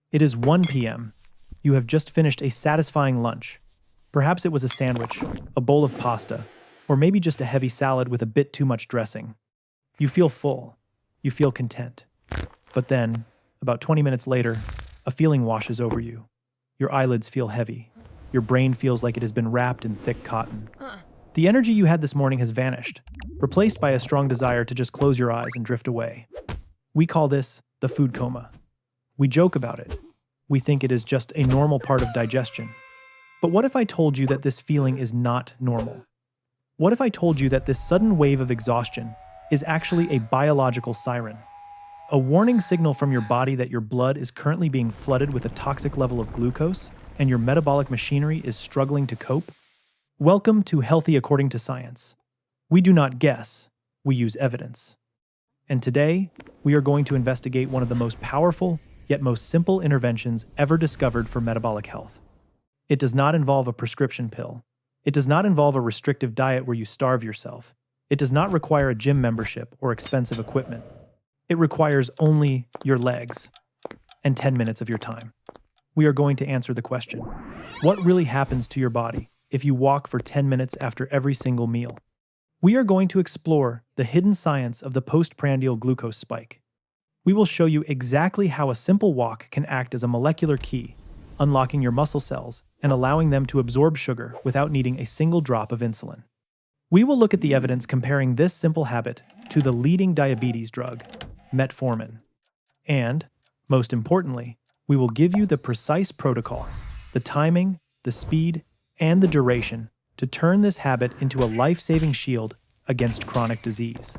It is 1 p.m. You have just finished a satisfying lunch. Perhaps it was a sandwich, a bowl of pasta, or maybe just a heavy salad with a bit too much dressing. You feel full. You feel content. But then, about 20 minutes later, a feeling washes over you. Your eyelids feel heavy. Your brain feels like it has been wrapped in thick cotton. The energy you had this morning has vanished, replaced by a strong desire to just close your eyes and drift away. We call this the food coma. We joke about it. We think it is just a normal part of digestion. But what if I told you that this feeling is not normal? What if I told you that this sudden wave of exhaustion is actually a biological siren? A warning signal from your body that your blood is currently being flooded with a toxic level of glucose and your metabolic machinery is struggling to cope? Welcome to Healthy According to Science. We do not guess, we use evidence. And today, we are going to investigate one of the most powerful, yet most simple interventions ever discovered for metabolic health. It does not involve a prescription pill. It does not involve a restrictive diet where you starve yourself. It does not require a gym membership or expensive equipment. It requires only your legs and 10 minutes of your time. We are going to answer the question, what really happens to your body if you walk for 10 minutes after every single meal? We are going to explore the hidden science of the postprandial glucose spike. We will show you exactly how a simple walk can act as a molecular key, unlocking your muscle cells and allowing them to absorb sugar without needing a single drop of insulin. We will look at the evidence comparing this simple habit to the leading diabetes drug, Metformin. And, most importantly, we will give you the precise protocol, the timing, the speed, and the duration to turn this habit into a life-saving shield against chronic disease.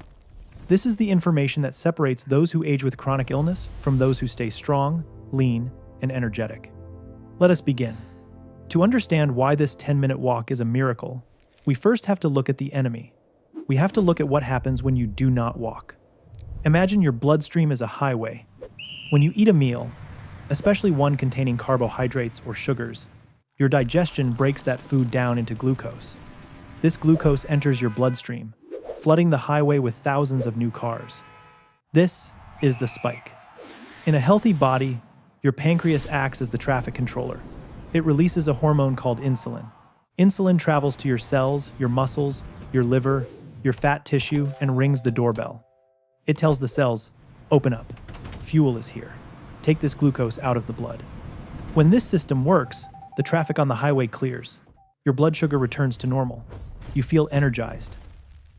This is the information that separates those who age with chronic illness from those who stay strong, lean, and energetic. Let us begin. To understand why this 10-minute walk is a miracle, we first have to look at the enemy. We have to look at what happens when you do not walk. Imagine your bloodstream is a highway. When you eat a meal, especially one containing carbohydrates or sugars, your digestion breaks that food down into glucose. This glucose enters your bloodstream, flooding the highway with thousands of new cars. This is the spike. In a healthy body, your pancreas acts as the traffic controller. It releases a hormone called insulin. Insulin travels to your cells, your muscles, your liver, your fat tissue, and rings the doorbell. It tells the cells, open up. Fuel is here. Take this glucose out of the blood. When this system works, the traffic on the highway clears. Your blood sugar returns to normal. You feel energized.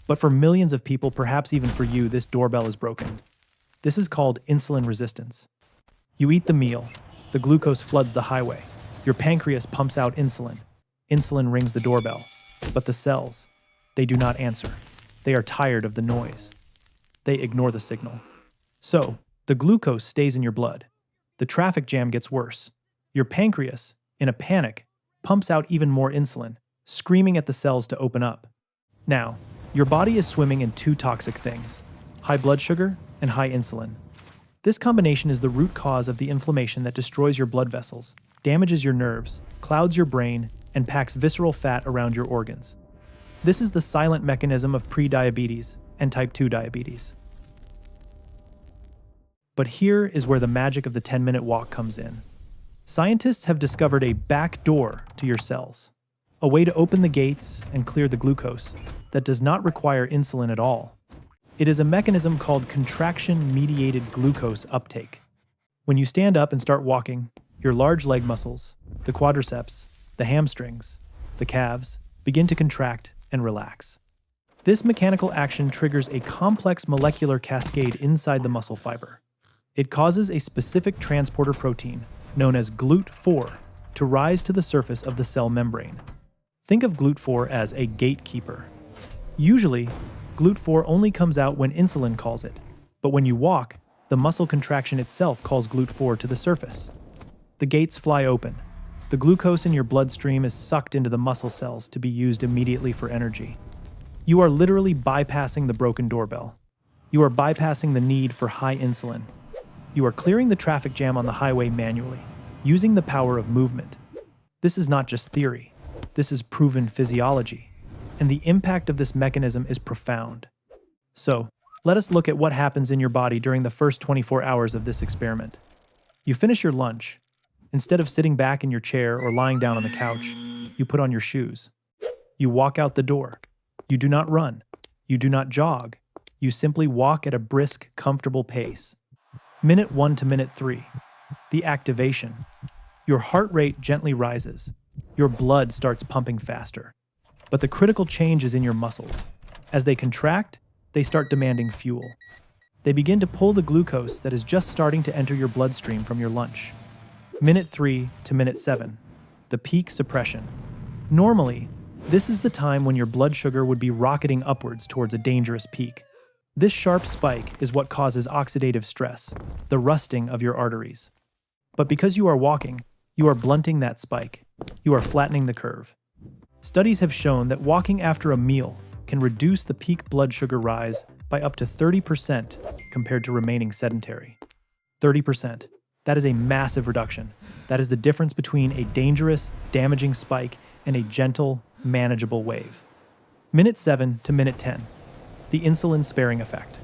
But for millions of people, perhaps even for you, this doorbell is broken. This is called insulin resistance. You eat the meal. The glucose floods the highway. Your pancreas pumps out insulin. Insulin rings the doorbell. But the cells, they do not answer. They are tired of the noise. They ignore the signal. So, the glucose stays in your blood. The traffic jam gets worse. Your pancreas, in a panic, pumps out even more insulin, screaming at the cells to open up. Now, your body is swimming in two toxic things, high blood sugar and high insulin. This combination is the root cause of the inflammation that destroys your blood vessels, damages your nerves, clouds your brain, and packs visceral fat around your organs. This is the silent mechanism of pre-diabetes and type 2 diabetes. But here is where the magic of the 10-minute walk comes in. Scientists have discovered a back door to your cells, a way to open the gates and clear the glucose that does not require insulin at all. It is a mechanism called contraction-mediated glucose uptake. When you stand up and start walking, your large leg muscles, the quadriceps, the hamstrings, the calves, begin to contract and relax. This mechanical action triggers a complex molecular cascade inside the muscle fiber. It causes a specific transporter protein, known as GLUT4, to rise to the surface of the cell membrane. Think of GLUT4 as a gatekeeper. Usually, GLUT4 only comes out when insulin calls it, but when you walk, the muscle contraction itself calls GLUT4 to the surface. The gates fly open. The glucose in your bloodstream is sucked into the muscle cells to be used immediately for energy. You are literally bypassing the broken doorbell. You are bypassing the need for high insulin. You are clearing the traffic jam on the highway manually, using the power of movement. This is not just theory. This is proven physiology. And the impact of this mechanism is profound. So, let us look at what happens in your body during the first 24 hours of this experiment. You finish your lunch. Instead of sitting back in your chair or lying down on the couch, you put on your shoes. You walk out the door. You do not run. You do not jog. You simply walk at a brisk, comfortable pace. Minute 1 to minute 3. The activation. Your heart rate gently rises. Your blood starts pumping faster. But the critical change is in your muscles. As they contract, they start demanding fuel. They begin to pull the glucose that is just starting to enter your bloodstream from your lunch. Minute 3 to minute 7. The peak suppression. Normally, this is the time when your blood sugar would be rocketing upwards towards a dangerous peak. This sharp spike is what causes oxidative stress, the rusting of your arteries. But because you are walking, you are blunting that spike. You are flattening the curve. Studies have shown that walking after a meal can reduce the peak blood sugar rise by up to 30% compared to remaining sedentary. 30%. That is a massive reduction. That is the difference between a dangerous, damaging spike and a gentle, manageable wave. Minute 7 to minute 10. The insulin sparing effect.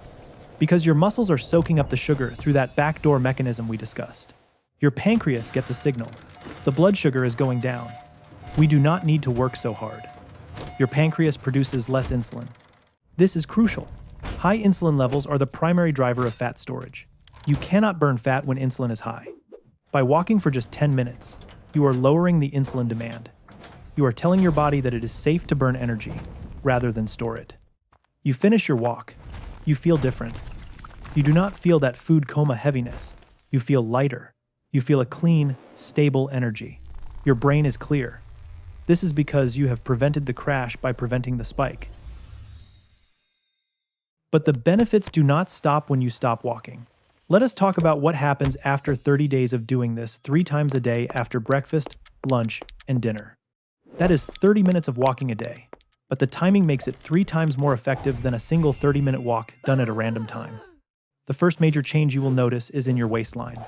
Because your muscles are soaking up the sugar through that backdoor mechanism we discussed. Your pancreas gets a signal. The blood sugar is going down. We do not need to work so hard. Your pancreas produces less insulin. This is crucial. High insulin levels are the primary driver of fat storage. You cannot burn fat when insulin is high. By walking for just 10 minutes, you are lowering the insulin demand. You are telling your body that it is safe to burn energy, rather than store it. You finish your walk. You feel different. You do not feel that food coma heaviness. You feel lighter. You feel a clean, stable energy. Your brain is clear. This is because you have prevented the crash by preventing the spike. But the benefits do not stop when you stop walking. Let us talk about what happens after 30 days of doing this 3 times a day after breakfast, lunch, and dinner. That is 30 minutes of walking a day, but the timing makes it 3 times more effective than a single 30-minute walk done at a random time. The first major change you will notice is in your waistline.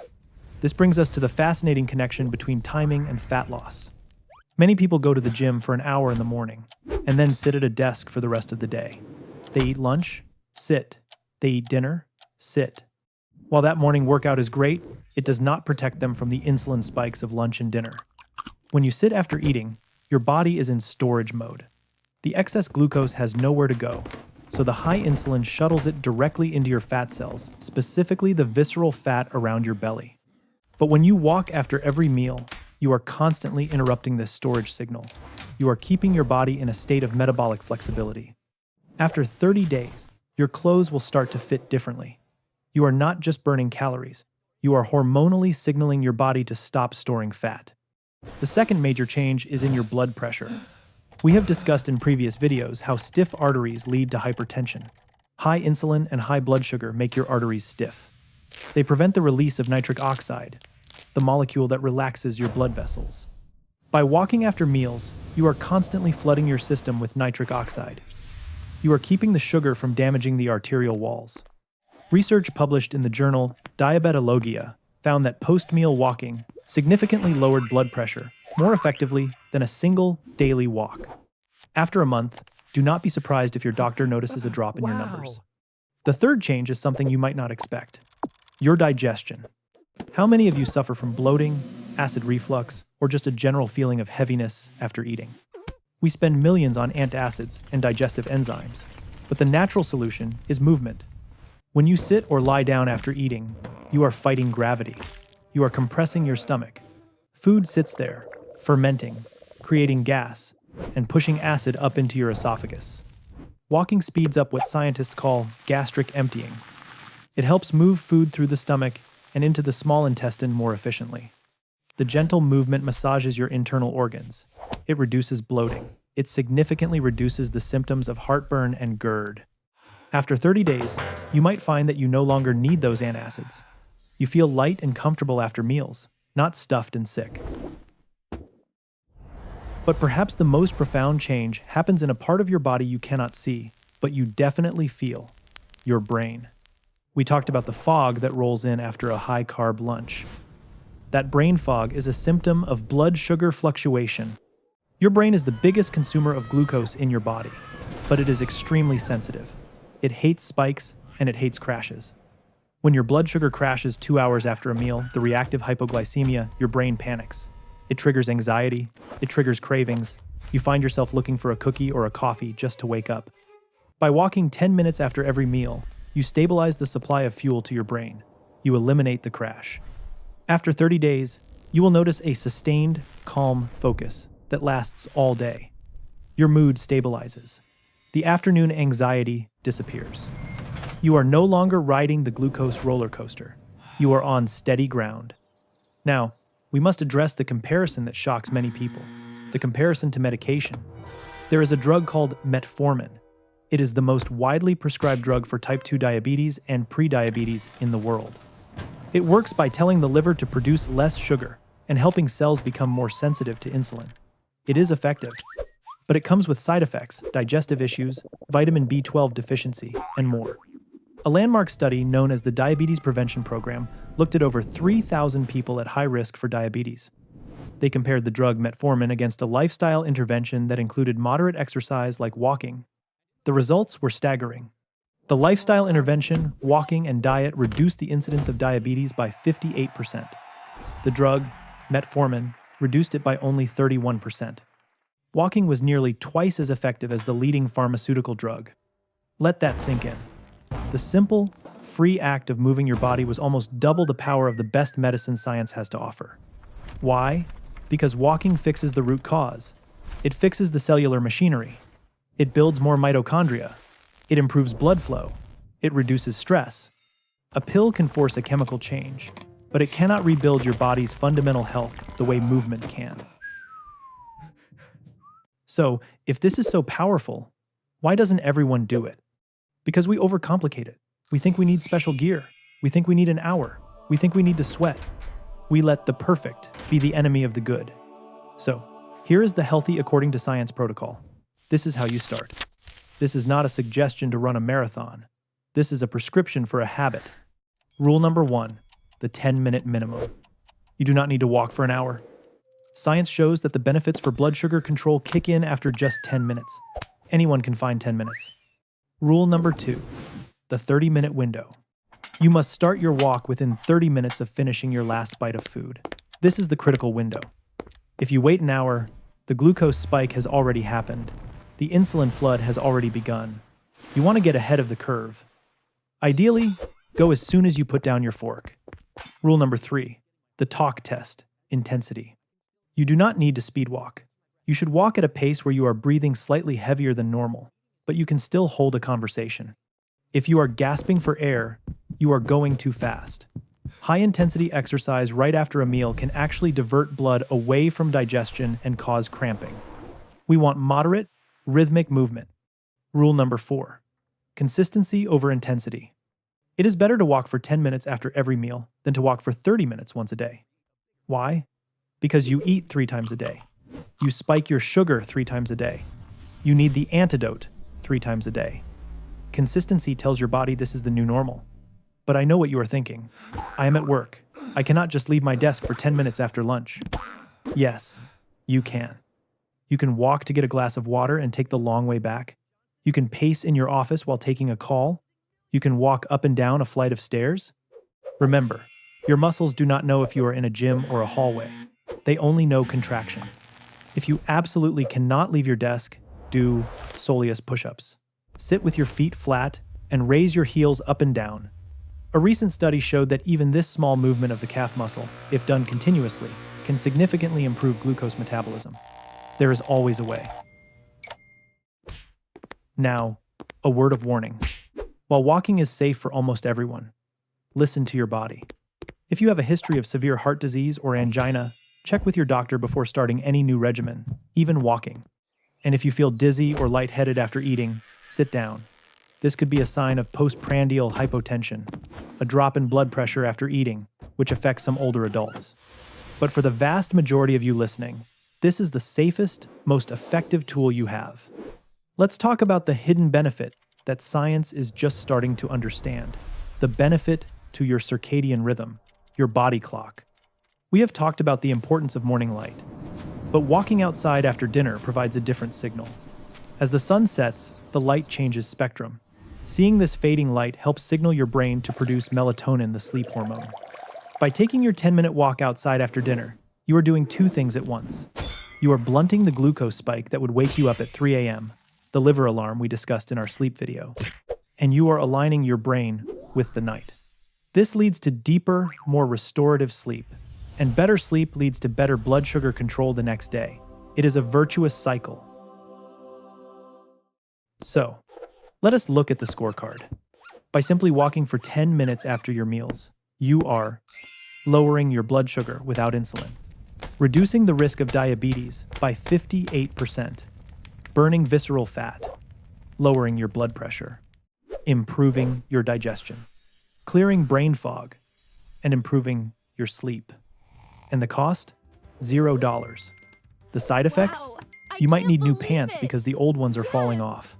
This brings us to the fascinating connection between timing and fat loss. Many people go to the gym for an hour in the morning, and then sit at a desk for the rest of the day. They eat lunch, sit. They eat dinner, sit. While that morning workout is great, it does not protect them from the insulin spikes of lunch and dinner. When you sit after eating, your body is in storage mode. The excess glucose has nowhere to go, so the high insulin shuttles it directly into your fat cells, specifically the visceral fat around your belly. But when you walk after every meal, you are constantly interrupting this storage signal. You are keeping your body in a state of metabolic flexibility. After 30 days, your clothes will start to fit differently. You are not just burning calories. You are hormonally signaling your body to stop storing fat. The second major change is in your blood pressure. We have discussed in previous videos how stiff arteries lead to hypertension. High insulin and high blood sugar make your arteries stiff. They prevent the release of nitric oxide, the molecule that relaxes your blood vessels. By walking after meals, you are constantly flooding your system with nitric oxide. You are keeping the sugar from damaging the arterial walls. Research published in the journal Diabetologia found that post-meal walking significantly lowered blood pressure more effectively than a single daily walk. After a month, do not be surprised if your doctor notices a drop in your numbers. The third change is something you might not expect: your digestion. How many of you suffer from bloating, acid reflux, or just a general feeling of heaviness after eating? We spend millions on antacids and digestive enzymes, but the natural solution is movement. When you sit or lie down after eating, you are fighting gravity. You are compressing your stomach. Food sits there, fermenting, creating gas, and pushing acid up into your esophagus. Walking speeds up what scientists call gastric emptying. It helps move food through the stomach and into the small intestine more efficiently. The gentle movement massages your internal organs. It reduces bloating. It significantly reduces the symptoms of heartburn and GERD. After 30 days, you might find that you no longer need those antacids. You feel light and comfortable after meals, not stuffed and sick. But perhaps the most profound change happens in a part of your body you cannot see, but you definitely feel: your brain. We talked about the fog that rolls in after a high-carb lunch. That brain fog is a symptom of blood sugar fluctuation. Your brain is the biggest consumer of glucose in your body, but it is extremely sensitive. It hates spikes and it hates crashes. When your blood sugar crashes 2 hours after a meal, the reactive hypoglycemia, your brain panics. It triggers anxiety, it triggers cravings. You find yourself looking for a cookie or a coffee just to wake up. By walking 10 minutes after every meal, you stabilize the supply of fuel to your brain. You eliminate the crash. After 30 days, you will notice a sustained, calm focus that lasts all day. Your mood stabilizes. The afternoon anxiety disappears. You are no longer riding the glucose roller coaster. You are on steady ground. Now, we must address the comparison that shocks many people. The comparison to medication. There is a drug called Metformin. It is the most widely prescribed drug for type 2 diabetes and prediabetes in the world. It works by telling the liver to produce less sugar and helping cells become more sensitive to insulin. It is effective, but it comes with side effects, digestive issues, vitamin B12 deficiency, and more. A landmark study known as the Diabetes Prevention Program looked at over 3,000 people at high risk for diabetes. They compared the drug Metformin against a lifestyle intervention that included moderate exercise like walking. The results were staggering. The lifestyle intervention, walking, and diet reduced the incidence of diabetes by 58%. The drug, Metformin, reduced it by only 31%. Walking was nearly twice as effective as the leading pharmaceutical drug. Let that sink in. The simple, free act of moving your body was almost double the power of the best medicine science has to offer. Why? Because walking fixes the root cause. It fixes the cellular machinery. It builds more mitochondria. It improves blood flow. It reduces stress. A pill can force a chemical change, but it cannot rebuild your body's fundamental health the way movement can. So, if this is so powerful, why doesn't everyone do it? Because we overcomplicate it. We think we need special gear. We think we need an hour. We think we need to sweat. We let the perfect be the enemy of the good. So, here is the healthy according to science protocol. This is how you start. This is not a suggestion to run a marathon. This is a prescription for a habit. Rule number 1, the 10-minute minimum. You do not need to walk for an hour. Science shows that the benefits for blood sugar control kick in after just 10 minutes. Anyone can find 10 minutes. Rule number 2, the 30-minute window. You must start your walk within 30 minutes of finishing your last bite of food. This is the critical window. If you wait an hour, the glucose spike has already happened. The insulin flood has already begun. You want to get ahead of the curve. Ideally, go as soon as you put down your fork. Rule number 3, the talk test, intensity. You do not need to speed walk. You should walk at a pace where you are breathing slightly heavier than normal, but you can still hold a conversation. If you are gasping for air, you are going too fast. High-intensity exercise right after a meal can actually divert blood away from digestion and cause cramping. We want moderate, rhythmic movement. Rule number 4, consistency over intensity. It is better to walk for 10 minutes after every meal than to walk for 30 minutes once a day. Why? Because you eat 3 times a day. You spike your sugar 3 times a day. You need the antidote 3 times a day. Consistency tells your body this is the new normal. But I know what you are thinking. I am at work. I cannot just leave my desk for 10 minutes after lunch. Yes, you can. You can walk to get a glass of water and take the long way back. You can pace in your office while taking a call. You can walk up and down a flight of stairs. Remember, your muscles do not know if you are in a gym or a hallway. They only know contraction. If you absolutely cannot leave your desk, do Soleus push-ups. Sit with your feet flat and raise your heels up and down. A recent study showed that even this small movement of the calf muscle, if done continuously, can significantly improve glucose metabolism. There is always a way. Now, a word of warning. While walking is safe for almost everyone, listen to your body. If you have a history of severe heart disease or angina, check with your doctor before starting any new regimen, even walking. And if you feel dizzy or lightheaded after eating, sit down. This could be a sign of postprandial hypotension, a drop in blood pressure after eating, which affects some older adults. But for the vast majority of you listening, this is the safest, most effective tool you have. Let's talk about the hidden benefit that science is just starting to understand. The benefit to your circadian rhythm, your body clock. We have talked about the importance of morning light, but walking outside after dinner provides a different signal. As the sun sets, the light changes spectrum. Seeing this fading light helps signal your brain to produce melatonin, the sleep hormone. By taking your 10-minute walk outside after dinner, you are doing two things at once. You are blunting the glucose spike that would wake you up at 3 a.m., the liver alarm we discussed in our sleep video, and you are aligning your brain with the night. This leads to deeper, more restorative sleep, and better sleep leads to better blood sugar control the next day. It is a virtuous cycle. So, let us look at the scorecard. By simply walking for 10 minutes after your meals, you are lowering your blood sugar without insulin, reducing the risk of diabetes by 58%, burning visceral fat, lowering your blood pressure, improving your digestion, clearing brain fog, and improving your sleep. And the cost? $0. The side effects? Wow, You might need new believe pants it. because the old ones are falling Yes. off.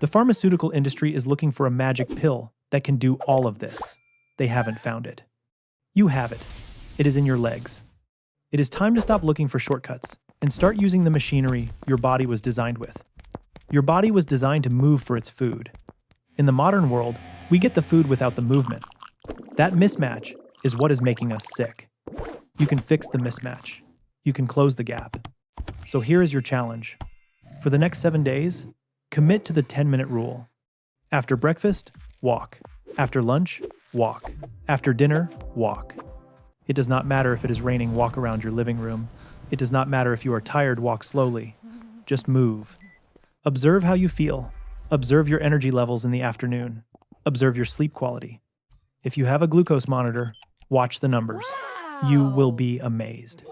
The pharmaceutical industry is looking for a magic pill that can do all of this. They haven't found it. You have it. It is in your legs. It is time to stop looking for shortcuts and start using the machinery your body was designed with. Your body was designed to move for its food. In the modern world, we get the food without the movement. That mismatch is what is making us sick. You can fix the mismatch. You can close the gap. So here is your challenge. For the next 7 days, commit to the 10-minute rule. After breakfast, walk. After lunch, walk. After dinner, walk. It does not matter if it is raining, walk around your living room. It does not matter if you are tired, walk slowly. Just move. Observe how you feel. Observe your energy levels in the afternoon. Observe your sleep quality. If you have a glucose monitor, watch the numbers. You will be amazed.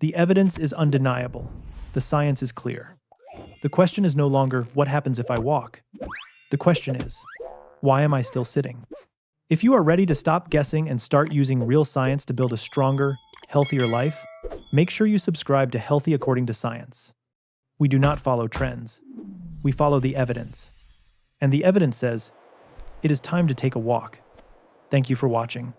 The evidence is undeniable. The science is clear. The question is no longer, what happens if I walk? The question is, why am I still sitting? If you are ready to stop guessing and start using real science to build a stronger, healthier life, make sure you subscribe to Healthy According to Science. We do not follow trends. We follow the evidence. And the evidence says, it is time to take a walk. Thank you for watching.